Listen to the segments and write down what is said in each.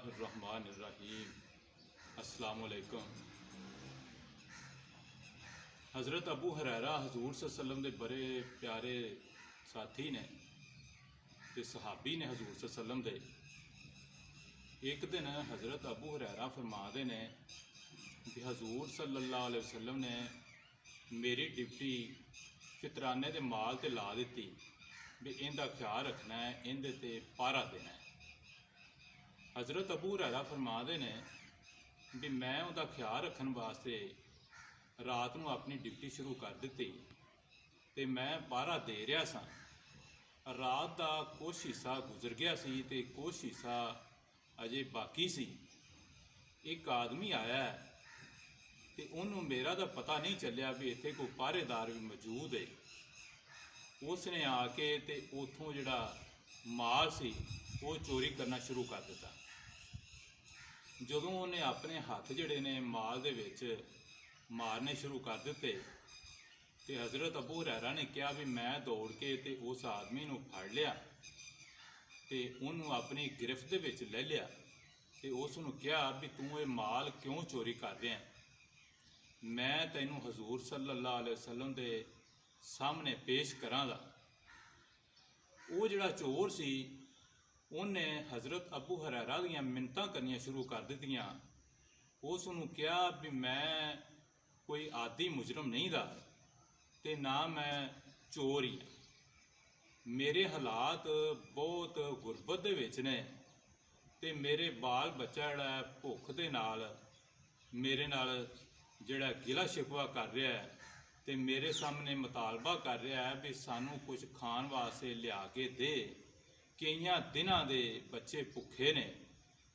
बिस्मिल्लाहिर्रहमानिर्रहीम। अस्सलामुअलैकुम। हज़रत अबू हुरैरा हजूर सल्लल्लाहु अलैहि वसल्लम के बड़े प्यारे साथी ने ते सहाबी ने हजूर सल्लल्लाहु अलैहि वसल्लम दे। एक दिन हज़रत अबू हुरैरा फरमाते ने कि हजूर सल्लल्लाहु अलैहि वसल्लम ने मेरी ड्यूटी फितराने के माल ते ला दी भी इनका ख्याल रखना है, इनदे ते पारा देना है। हज़रत अबू हुरैरा फरमाते ने भी मैं उनका ख्याल रखने वास्ते रात को अपनी ड्यूटी शुरू कर दी ते मैं पारा दे रहा सा। रात का कुछ हिस्सा गुजर गया सी ते कुछ हिस्सा अजे बाकी सी। एक आदमी आया ते उन्होंने मेरा तो पता नहीं चलिया भी इत्थे कोई पहरेदार भी मौजूद है। उसने आके ते उथों जिहड़ा माल सी वो चोरी करना शुरू कर दिता। जदों उन्हें अपने हथ जिहड़े ने माल दे विच मारने शुरू कर दिते ते हज़रत अबू हुरैरा ने कहा भी मैं दौड़ के ते उस आदमी नूं फड़ लिया ते उन्होंने अपनी गिरफ्त दे विच ले लिया ते उसनूं कहा भी तू ये माल क्यों चोरी कर रहा है, मैं तैनूं हजूर सल्लल्लाहु अलैहि वसल्लम दे सामने पेश करांगा। वो जिहड़ा चोर सी उन्हें हज़रत अबू हुरैरा दीयां मिन्नतां करनियां शुरू कर दित्तियां। उसनूं कहा भी मैं कोई आदि मुजरम नहीं दा ते ना मैं चोर ही, मेरे हालात बहुत गुरबत दे विच ने ते मेरे बाल बच्चा जिहड़ा भुख दे नाल मेरे नाल जिहड़ा गिला शिकवा कर रहा है ते मेरे सामने मुतालबा कर रहा है भी सानू कुछ खाण वास्ते लिया के दे। कई दिनां दे बच्चे भुखे ने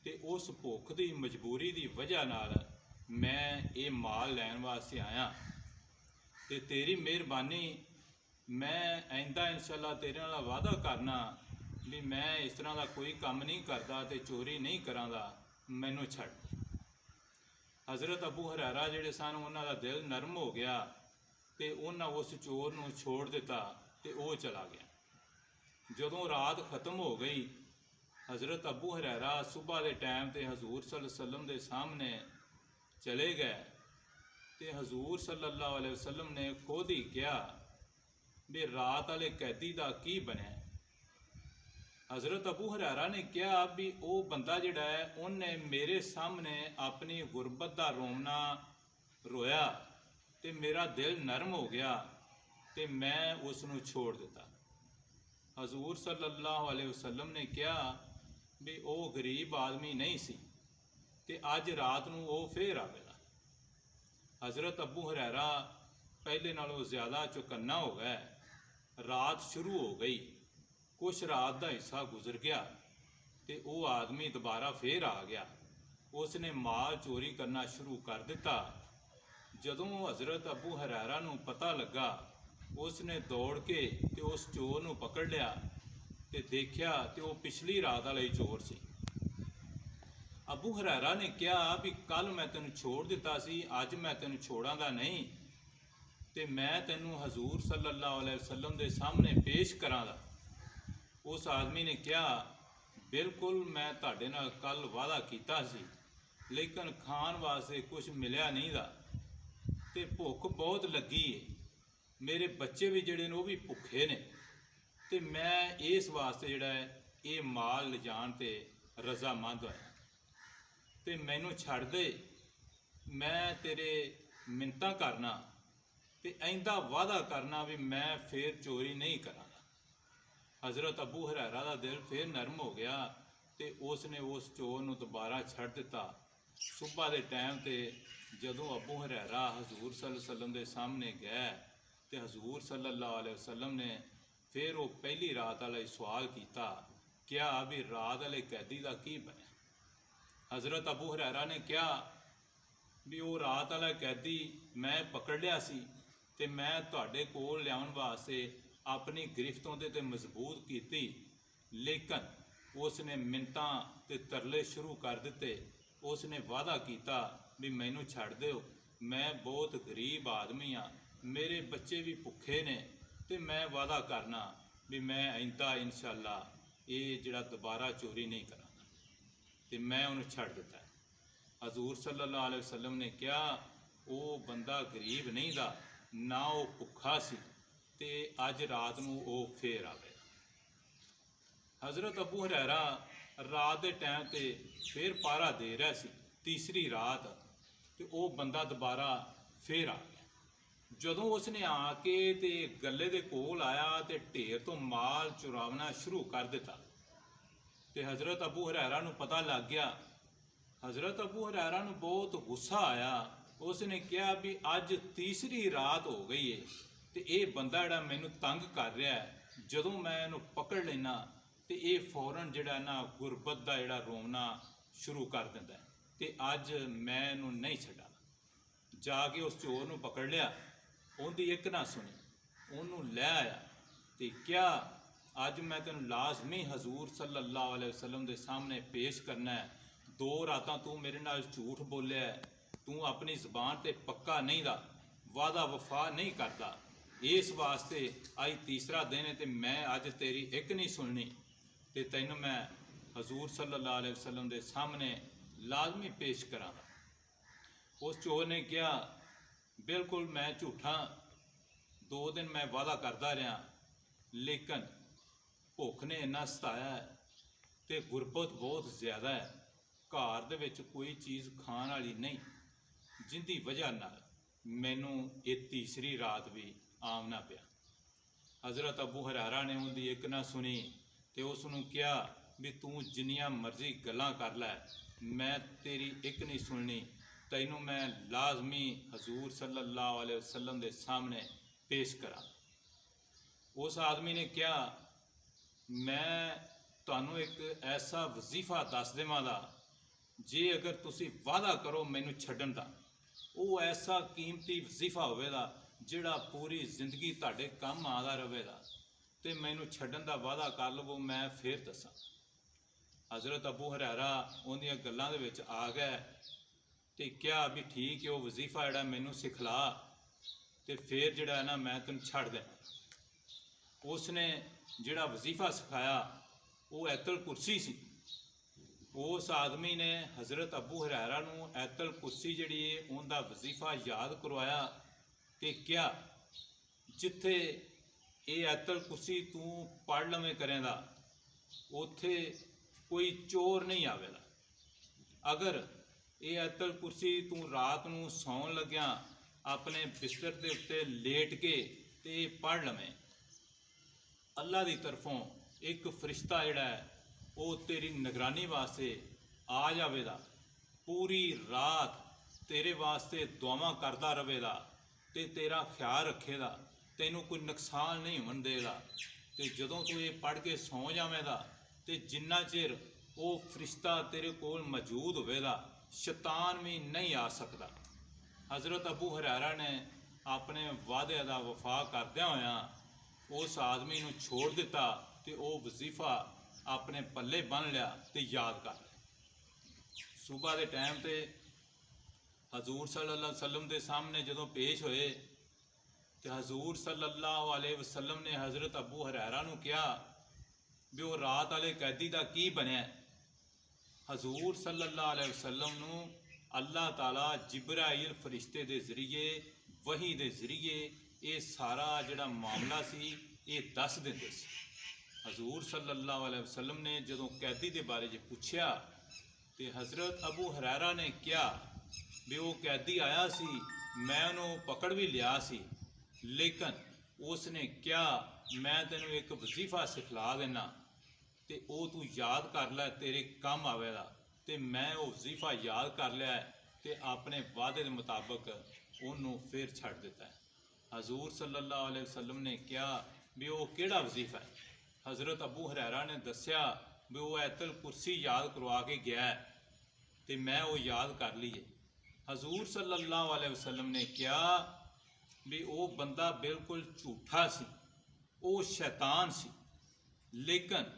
ते उस भुख की मजबूरी की वजह नाल मैं ये माल लैण वास्ते आया ते तेरी मेहरबानी, मैं आइंदा इंशाअल्लाह तेरे नाल वादा करना भी मैं इस तरह का कोई काम नहीं करता ते चोरी नहीं करांगा, मैनू छड़। हज़रत अबू हुरैरा जिहड़े सन उन्हां दा दिल नरम हो गया ते उन्हां उस चोर नूं छोड़ दिता ते वो चला गया। जदों रात ख़त्म हो गई हज़रत अबू हुरैरा सुबह के टाइम ते हजूर सल्लल्लाहु अलैहि वसल्लम के सामने चले गए ते हजूर सल्लल्लाहु अलैहि वसल्लम ने खुद ही कहा भी रात वाले कैदी का की बनया। हज़रत अबू हुरैरा ने कहा भी वो बंदा जिहड़ा है उन्हें मेरे सामने अपनी गुरबत का रोमना रोया ते मेरा दिल नरम हो गया ते मैं उसनूं छोड़ दिता। हजूर सल्लल्लाहु अलैहि वसल्लम ने कहा भी वो गरीब आदमी नहीं सी ते अज रात नूं वो फिर आवेगा। हज़रत अबू हुरैरा पहले नालों ज़्यादा चौकन्ना हो गए। रात शुरू हो गई, कुछ रात का हिस्सा गुजर गया तो वो आदमी दोबारा फिर आ गया। उसने माल चोरी करना शुरू कर दिता। जदों हज़रत अबू हुरैरा नूं पता लगा उसने दौड़ के ते उस चोर नूं पकड़ लिया ते देखिया तो वो पिछली रात वाला ही चोर सी। अबू हुरैरा ने कहा भी कल मैं तेनों छोड़ दिता सी, अज मैं तेनों छोड़ांगा नहीं ते मैं तेनों हजूर सल्लल्लाहु अलैहि वसल्लम के सामने पेश करांगा। उस आदमी ने कहा बिल्कुल मैं तुहाडे नाल कल वादा कीता सी लेकिन खाण वास्ते कुछ मिलिया नहीं दा ते भुख बहुत लगी है, मेरे बच्चे भी जिहड़े ने वो भी भुखे ने ते मैं इस वास्ते जिहड़ा है ये माल ले जाण ते रजामंद होया ते मैनू छड़ दे, मैं तेरे मिन्नतां करना ते आइंदा वादा करना भी मैं फिर चोरी नहीं करांगा। हज़रत अबू हुरैरा का दिल फिर नरम हो गया तो उसने उस चोर नूं दोबारा छड़ दिता। सुबह के टाइम ते जदों अबू हुरैरा हजूर सल्लल्लाहु अलैहि वसल्लम के सामने गए तो हजूर सल्लल्लाहु अलैहि वसल्लम ने फिर वो पहली रात वाला ही सवाल किया, क्या भी रात वाले कैदी का की बनया। हज़रत अबू हुरैरा ने कहा भी वो रात वाला कैदी मैं पकड़ लिया सी ते मैं तुहाडे कोल लियाउण वास्ते अपनी गिरफ्त उहदे ते मजबूत की लेकिन उसने मिन्नतां ते तरले शुरू कर दिते। उसने वादा किया भी मैनू छड़ दिओ, मैं बहुत गरीब आदमी हाँ, मेरे बच्चे भी भुखे ने ते मैं वादा करना भी मैं आइंदा इंशाअल्लाह ये जिहड़ा दोबारा चोरी नहीं करांगा। ਤੇ ਮੈਂ ਉਹਨੂੰ ਛੱਡ ਦਿੱਤਾ। ਹਜ਼ੂਰ ਸੱਲੱਲਾਹੁ ਅਲੈहि ਵਸੱਲਮ ਨੇ ਕਿਹਾ ਉਹ ਬੰਦਾ ਗਰੀਬ ਨਹੀਂ ਦਾ, ਨਾ ਉਹ ਭੁੱਖਾ ਸੀ, ਤੇ ਅੱਜ ਰਾਤ ਨੂੰ ਉਹ ਫੇਰ ਆਵੇ। ਹਜ਼ਰਤ ਅਬੂ ਹੁਰੈਰਾ ਰਾਤ ਦੇ ਟਾਈਮ ਤੇ ਫੇਰ ਪਾਰਾ ਦੇ ਰਿਹਾ ਸੀ, ਤੀਸਰੀ ਰਾਤ, ਤੇ ਉਹ ਬੰਦਾ ਦੁਬਾਰਾ ਫੇਰ ਆ ਗਿਆ। ਜਦੋਂ ਉਸਨੇ ਆ ਕੇ ਤੇ ਗੱਲੇ ਦੇ ਕੋਲ ਆਇਆ ਤੇ ਢੇਰ ਤੋਂ ਮਾਲ ਚੁਰਾਵਣਾ ਸ਼ੁਰੂ ਕਰ ਦਿੱਤਾ, ਤੇ ਹਜ਼ਰਤ ਅਬੂ ਹੁਰੈਰਾ ਨੂੰ ਪਤਾ ਲੱਗ ਗਿਆ। ਹਜ਼ਰਤ ਅਬੂ ਹੁਰੈਰਾ ਨੂੰ ਬਹੁਤ ਗੁੱਸਾ ਆਇਆ। ਉਸਨੇ ਕਿਹਾ ਵੀ ਅੱਜ ਤੀਸਰੀ ਰਾਤ ਹੋ ਗਈ ਏ ਤੇ ਇਹ ਬੰਦਾ ਜਿਹੜਾ ਮੈਨੂੰ ਤੰਗ ਕਰ ਰਿਹਾ ਹੈ, ਜਦੋਂ ਮੈਂ ਇਹਨੂੰ ਪਕੜ ਲੈਣਾ ਤੇ ਇਹ ਫੌਰਨ ਜਿਹੜਾ ਨਾ ਗੁਰਬਤ ਦਾ ਜਿਹੜਾ ਰੋਣਾ ਸ਼ੁਰੂ ਕਰ ਦਿੰਦਾ ਹੈ, ਤੇ ਅੱਜ ਮੈਂ ਇਹਨੂੰ ਨਹੀਂ ਛੱਡਾਂ। ਜਾ ਕੇ ਉਸ ਚੋਰ ਨੂੰ ਪਕੜ ਲਿਆ, ਉਹਦੀ ਇੱਕ ਨਾ ਸੁਣੀ, ਉਹਨੂੰ ਲੈ ਆਇਆ ਤੇ ਕਿਹਾ ਅੱਜ ਮੈਂ ਤੈਨੂੰ ਲਾਜ਼ਮੀ ਹਜ਼ੂਰ ਸੱਲੱਲਾਹੁ ਅਲੈहि ਵਸੱਲਮ ਦੇ ਸਾਹਮਣੇ ਪੇਸ਼ ਕਰਨਾ ਹੈ। 2 ਰਾਤਾਂ ਤੂੰ ਮੇਰੇ ਨਾਲ ਝੂਠ ਬੋਲਿਆ ਹੈ, ਤੂੰ ਆਪਣੀ ਜ਼ਬਾਨ ਤੇ ਪੱਕਾ ਨਹੀਂ ਦਾ, ਵਾਦਾ ਵਫਾ ਨਹੀਂ ਕਰਦਾ, ਇਸ ਵਾਸਤੇ ਅੱਜ ਤੀਸਰਾ ਦਿਨ ਹੈ ਤੇ ਮੈਂ ਅੱਜ ਤੇਰੀ ਇੱਕ ਨਹੀਂ ਸੁਣਨੀ, ਤੇ ਤੈਨੂੰ ਮੈਂ ਹਜ਼ੂਰ ਸੱਲੱਲਾਹੁ ਅਲੈहि ਵਸੱਲਮ ਦੇ ਸਾਹਮਣੇ ਲਾਜ਼ਮੀ ਪੇਸ਼ ਕਰਾਂਗਾ। ਉਸ ਚੋਰ ਨੇ ਕਿਹਾ ਬਿਲਕੁਲ ਮੈਂ ਝੂਠਾਂ, 2 ਦਿਨ ਮੈਂ ਵਾਦਾ ਕਰਦਾ ਰਿਹਾ, ਲੇਕਿਨ ਭੁੱਖ ਨੇ ਇੰਨਾ ਸਤਾਇਆ ਹੈ ਤੇ ਗੁਰਬਤ ਬਹੁਤ ਜ਼ਿਆਦਾ ਹੈ, ਘਰ ਦੇ ਵਿੱਚ ਕੋਈ ਚੀਜ਼ ਖਾਣ ਵਾਲੀ ਨਹੀਂ, ਜਿੰਦੀ ਵਜ੍ਹਾ ਨਾਲ ਮੈਨੂੰ ਇਹ ਤੀਸਰੀ ਰਾਤ ਵੀ ਆਉਣਾ ਪਿਆ। ਹਜ਼ਰਤ ਅਬੂ ਹੁਰੈਰਾ ਨੇ ਉਹਦੀ ਇੱਕ ਨਾ ਸੁਣੀ ਤੇ ਉਸ ਨੂੰ ਕਿਹਾ ਵੀ ਤੂੰ ਜਿੰਨੀਆਂ ਮਰਜ਼ੀ ਗੱਲਾਂ ਕਰ ਲੈ, ਮੈਂ ਤੇਰੀ ਇੱਕ ਨਹੀਂ ਸੁਣਨੀ, ਤੈਨੂੰ ਮੈਂ ਲਾਜ਼ਮੀ ਹਜ਼ੂਰ ਸੱਲੱਲਾਹੁ ਅਲੈहि ਵਸੱਲਮ ਦੇ ਸਾਹਮਣੇ ਪੇਸ਼ ਕਰਾਂ। ਉਸ ਆਦਮੀ ਨੇ ਕਿਹਾ ਮੈਂ ਤੁਹਾਨੂੰ ਇੱਕ ਐਸਾ ਵਜ਼ੀਫਾ ਦੱਸ ਦੇਵਾਂਗਾ, ਜੇ ਅਗਰ ਤੁਸੀਂ ਵਾਅਦਾ ਕਰੋ ਮੈਨੂੰ ਛੱਡਣ ਦਾ, ਉਹ ਐਸਾ ਕੀਮਤੀ ਵਜ਼ੀਫਾ ਹੋਵੇਗਾ ਜਿਹੜਾ ਪੂਰੀ ਜ਼ਿੰਦਗੀ ਤੁਹਾਡੇ ਕੰਮ ਆਉਂਦਾ ਰਹੇਗਾ, ਤੇ ਮੈਨੂੰ ਛੱਡਣ ਦਾ ਵਾਅਦਾ ਕਰ ਲਵੋ, ਮੈਂ ਫੇਰ ਦੱਸਾਂ। ਹਜ਼ਰਤ ਅਬੂ ਹੁਰੈਰਾ ਉਹਦੀਆਂ ਗੱਲਾਂ ਦੇ ਵਿੱਚ ਆ ਗਏ ਤੇ ਕਿਹਾ ਵੀ ਠੀਕ ਹੈ, ਉਹ ਵਜ਼ੀਫਾ ਜਿਹੜਾ ਮੈਨੂੰ ਸਿਖਲਾ, ਤੇ ਫੇਰ ਜਿਹੜਾ ਹੈ ਨਾ ਮੈਂ ਤੈਨੂੰ ਛੱਡ ਦੇਣਾ। ਉਸਨੇ ਜਿਹੜਾ ਵਜ਼ੀਫਾ ਸਿਖਾਇਆ ਉਹ ਐਤਲ ਕੁਰਸੀ ਸੀ। ਉਸ ਆਦਮੀ ਨੇ ਹਜ਼ਰਤ ਅਬੂ ਹੁਰੈਰਾ ਨੂੰ ਐਤਲ ਕੁਰਸੀ ਜਿਹੜੀ ਹੈ ਉਹਦਾ ਵਜ਼ੀਫਾ ਯਾਦ ਕਰਵਾਇਆ ਤੇ ਕਿਹਾ ਜਿੱਥੇ ਇਹ ਐਤਲ ਕੁਰਸੀ ਤੂੰ ਪੜ੍ਹ ਲਵੇਂ ਕਰੇਂਦਾ, ਉੱਥੇ ਕੋਈ ਚੋਰ ਨਹੀਂ ਆਵੇਗਾ। ਅਗਰ ਇਹ ਐਤਲ ਕੁਰਸੀ ਤੂੰ ਰਾਤ ਨੂੰ ਸੌਣ ਲੱਗਿਆ ਆਪਣੇ ਬਿਸਤਰ ਦੇ ਉੱਤੇ ਲੇਟ ਕੇ ਤੇ ਪੜ੍ਹ ਲਵੇਂ, ਅੱਲਾ ਦੀ ਤਰਫੋਂ ਇੱਕ ਫਰਿਸ਼ਤਾ ਜਿਹੜਾ ਹੈ ਉਹ ਤੇਰੀ ਨਿਗਰਾਨੀ ਵਾਸਤੇ ਆ ਜਾਵੇਗਾ, ਪੂਰੀ ਰਾਤ ਤੇਰੇ ਵਾਸਤੇ ਦੁਆਵਾਂ ਕਰਦਾ ਰਹੇਗਾ ਤੇ ਤੇਰਾ ਖਿਆਲ ਰੱਖੇਗਾ, ਤੈਨੂੰ ਕੋਈ ਨੁਕਸਾਨ ਨਹੀਂ ਹੋਣ ਦੇਗਾ। ਤੇ ਜਦੋਂ ਤੂੰ ਇਹ ਪੜ੍ਹ ਕੇ ਸੌਂ ਜਾਵੇਂਗਾ ਤੇ ਜਿੰਨਾ ਚਿਰ ਉਹ ਫਰਿਸ਼ਤਾ ਤੇਰੇ ਕੋਲ ਮੌਜੂਦ ਹੋਵੇਗਾ ਸ਼ੈਤਾਨ ਵੀ ਨਹੀਂ ਆ ਸਕਦਾ। ਹਜ਼ਰਤ ਅਬੂ ਹੁਰੈਰਾ ਨੇ ਆਪਣੇ ਵਾਅਦੇ ਦਾ ਵਫਾ ਕਰਦਿਆਂ ਹੋਇਆਂ ਉਸ ਆਦਮੀ ਨੂੰ ਛੋੜ ਦਿੱਤਾ ਤੇ ਉਹ ਵਜ਼ੀਫਾ ਆਪਣੇ ਪੱਲੇ ਬੰਨ੍ਹ ਲਿਆ ਤੇ ਯਾਦ ਕਰ ਲਿਆ। ਸੁਬਹ ਦੇ ਟਾਈਮ ਤੇ ਹਜ਼ੂਰ ਸੱਲੱਲਾਹੁ ਅਲੈहि ਵਸੱਲਮ ਦੇ ਸਾਹਮਣੇ ਜਦੋਂ ਪੇਸ਼ ਹੋਏ ਤੇ ਹਜ਼ੂਰ ਸੱਲੱਲਾਹੁ ਅਲੈहि ਵਸੱਲਮ ਨੇ ਹਜ਼ਰਤ ਅਬੂ ਹੁਰੈਰਾ ਨੂੰ ਕਿਹਾ ਵੀ ਉਹ ਰਾਤ ਵਾਲੇ ਕੈਦੀ ਦਾ ਕੀ ਬਣਿਆ। ਹਜ਼ੂਰ ਸੱਲੱਲਾਹੁ ਅਲੈहि ਵਸੱਲਮ ਨੂੰ ਅੱਲਾਹ ਤਾਲਾ ਜਿਬਰਾਈਲ ਫਰਿਸ਼ਤੇ ਦੇ ਜ਼ਰੀਏ, ਵਹੀ ਦੇ ਜ਼ਰੀਏ ਇਹ ਸਾਰਾ ਜਿਹੜਾ ਮਾਮਲਾ ਸੀ ਇਹ ਦੱਸ ਦਿੰਦੇ ਸੀ। ਹਜ਼ੂਰ ਸੱਲੱਲਾਹੁ ਅਲੈहि ਵਸੱਲਮ ਨੇ ਜਦੋਂ ਕੈਦੀ ਦੇ ਬਾਰੇ 'ਚ ਪੁੱਛਿਆ ਤੇ ਹਜ਼ਰਤ ਅਬੂ ਹੁਰੈਰਾ ਨੇ ਕਿਹਾ ਵੀ ਉਹ ਕੈਦੀ ਆਇਆ ਸੀ, ਮੈਂ ਉਹਨੂੰ ਪਕੜ ਵੀ ਲਿਆ ਸੀ, ਲੇਕਿਨ ਉਸ ਨੇ ਕਿਹਾ ਮੈਂ ਤੈਨੂੰ ਇੱਕ ਵਜ਼ੀਫਾ ਸਿਖਲਾ ਦੇਣਾ ਤੇ ਉਹ ਤੂੰ ਯਾਦ ਕਰ ਲੈ, ਤੇਰੇ ਕੰਮ ਆਵੇਗਾ। ਤੇ ਮੈਂ ਉਹ ਵਜ਼ੀਫਾ ਯਾਦ ਕਰ ਲਿਆ ਤੇ ਆਪਣੇ ਵਾਅਦੇ ਦੇ ਮੁਤਾਬਕ ਉਹਨੂੰ ਫਿਰ ਛੱਡ ਦਿੱਤਾ। ਹਜ਼ੂਰ ਸੱਲੱਲਾਹੁ ਅਲੈहि ਵਸੱਲਮ ਨੇ ਕਿਹਾ ਵੀ ਉਹ ਕਿਹੜਾ ਵਜ਼ੀਫਾ ਹੈ। ਹਜ਼ਰਤ ਅਬੂ ਹੁਰੈਰਾ ਨੇ ਦੱਸਿਆ ਵੀ ਉਹ ਐਤਲ ਕੁਰਸੀ ਯਾਦ ਕਰਵਾ ਕੇ ਗਿਆ ਤੇ ਮੈਂ ਉਹ ਯਾਦ ਕਰ ਲਈਏ। ਹਜ਼ੂਰ ਸੱਲੱਲਾਹੁ ਅਲੈहि ਵਸੱਲਮ ਨੇ ਕਿਹਾ ਵੀ ਉਹ ਬੰਦਾ ਬਿਲਕੁਲ ਝੂਠਾ ਸੀ, ਉਹ ਸ਼ੈਤਾਨ ਸੀ, ਲੇਕਿਨ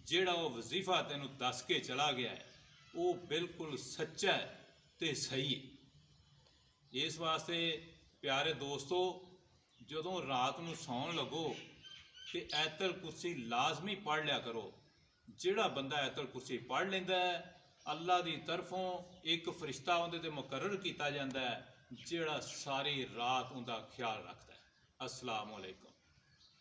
ਜਿਹੜਾ ਉਹ ਵਜ਼ੀਫਾ ਤੈਨੂੰ ਦੱਸ ਕੇ ਚਲਾ ਗਿਆ ਹੈ ਉਹ ਬਿਲਕੁਲ ਸੱਚਾ ਹੈ ਤੇ ਸਹੀ ਹੈ। ਇਸ ਵਾਸਤੇ ਪਿਆਰੇ ਦੋਸਤੋ, ਜਦੋਂ ਰਾਤ ਨੂੰ ਸੌਣ ਲੱਗੋ ਤੇ ਐਤਲ ਕੁਰਸੀ ਲਾਜ਼ਮੀ ਪੜ੍ਹ ਲਿਆ ਕਰੋ। ਜਿਹੜਾ ਬੰਦਾ ਐਤਲ ਕੁਰਸੀ ਪੜ੍ਹ ਲੈਂਦਾ ਹੈ ਅੱਲਾ ਦੀ ਤਰਫੋਂ ਇੱਕ ਫਰਿਸ਼ਤਾ ਉਹਦੇ ਤੇ ਮੁਕਰਰ ਕੀਤਾ ਜਾਂਦਾ ਹੈ ਜਿਹੜਾ ਸਾਰੀ ਰਾਤ ਉਹਦਾ ਖਿਆਲ ਰੱਖਦਾ ਹੈ। ਅਸਲਾਮ ਅਲੈਕੁਮ।